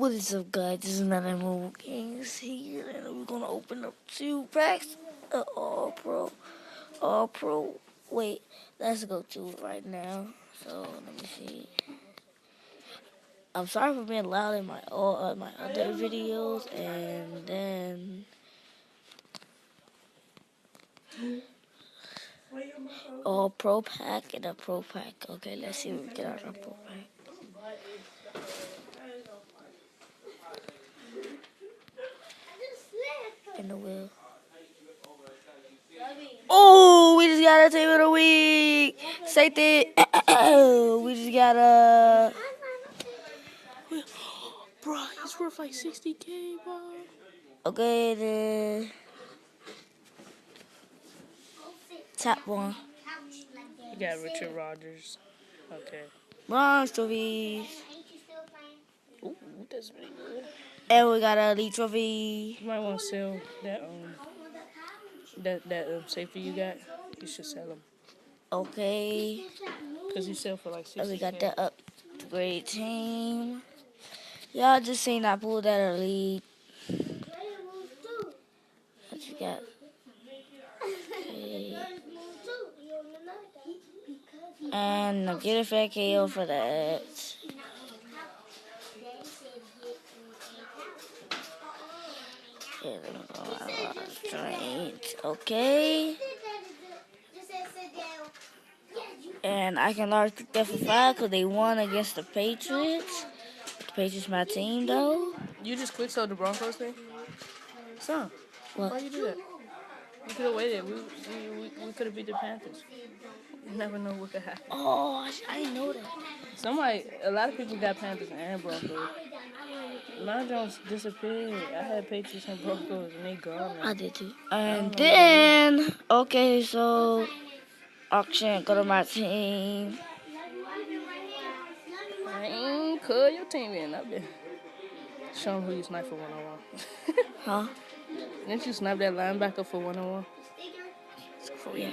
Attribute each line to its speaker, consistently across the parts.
Speaker 1: What is up, guys? This is another Mobile Games here, and we're gonna open up 2 packs of All Pro. Wait, let's go to it right now. So let me see. I'm sorry for being loud in my other videos, and then All Pro pack and a Pro pack. Okay, let's see what we get out of our Pro pack. In the wheel. Oh, we just got a team of the week. Safety. We just got a.
Speaker 2: Bro, he's worth like 60K, bro.
Speaker 1: Okay, the top one.
Speaker 2: You got Richard Rodgers. Okay.
Speaker 1: Bronze trophies.
Speaker 2: Ooh, that's pretty good.
Speaker 1: And we got a elite trophy.
Speaker 2: You might want to sell that safety you got. You should sell them.
Speaker 1: Okay.
Speaker 2: Because you sell for like 60K.
Speaker 1: And we got the upgrade team. Y'all just seen I pulled that elite. What you got? Okay. And get a fair KO for that. Okay. And I can large pick that for 5 because they won against the Patriots. The Patriots my team though.
Speaker 2: You just quick sold the Broncos thing? Son,
Speaker 1: What?
Speaker 2: why you do that? We could have waited. We could have beat the Panthers. You never know what could happen.
Speaker 1: Oh, I didn't know that.
Speaker 2: A lot of people got Panthers and Broncos. Mine Jones disappeared. I had Patriots and Broncos and they gone now.
Speaker 1: I did too. And then, okay, so auction, go to my team.
Speaker 2: I ain't cut your team in. I've been. Show them who you snipe for 101.
Speaker 1: Huh?
Speaker 2: Didn't you snipe that linebacker for 101?
Speaker 1: Yeah.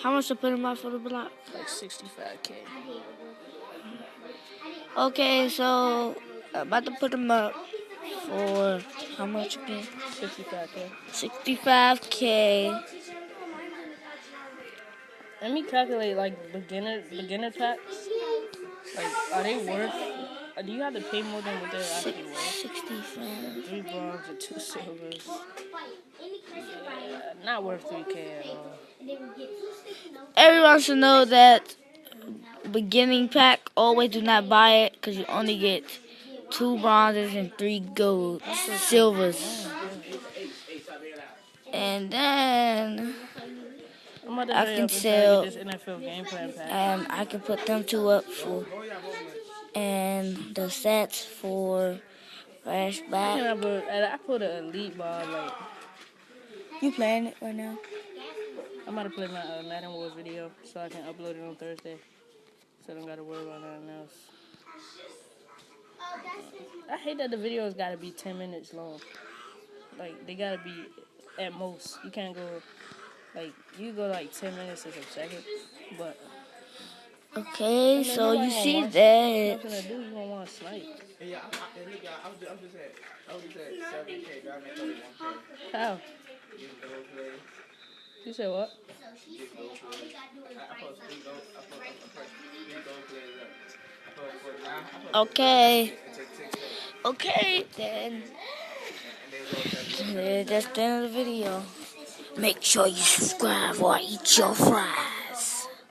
Speaker 1: How much to put him out for the block?
Speaker 2: Like 65K.
Speaker 1: Okay, so about to put him up for how much again?
Speaker 2: 65K.
Speaker 1: 65K.
Speaker 2: Let me calculate like beginner packs. Like, are they worth? Do you have to pay more than what they're actually worth?
Speaker 1: 65.
Speaker 2: 3 bronze and 2 silvers. Yeah, not worth 3K at all.
Speaker 1: Everyone should know that beginning pack, always do not buy it because you only get 2 bronzes and 3 gold silvers. And then I can sell,
Speaker 2: this NFL game plan pack.
Speaker 1: and I can put them 2 up for, and the sets for flashback.
Speaker 2: I put an elite ball. Like,
Speaker 1: You playing it right now?
Speaker 2: I'm about to play my Madden Wars video so I can upload it on Thursday. So I don't gotta worry about nothing else. I hate that the videos gotta be 10 minutes long. Like, they gotta be at most. You can't go, like, you go like 10 minutes and some seconds. But
Speaker 1: Okay, so you see
Speaker 2: nothing
Speaker 1: that.
Speaker 2: to do, you gonna want to snipe.
Speaker 3: Yeah, I'm just at 7K. I make only 1K.
Speaker 2: How? You said what?
Speaker 1: Okay. Okay, then. That's the end of the video. Make sure you subscribe or I eat your fries.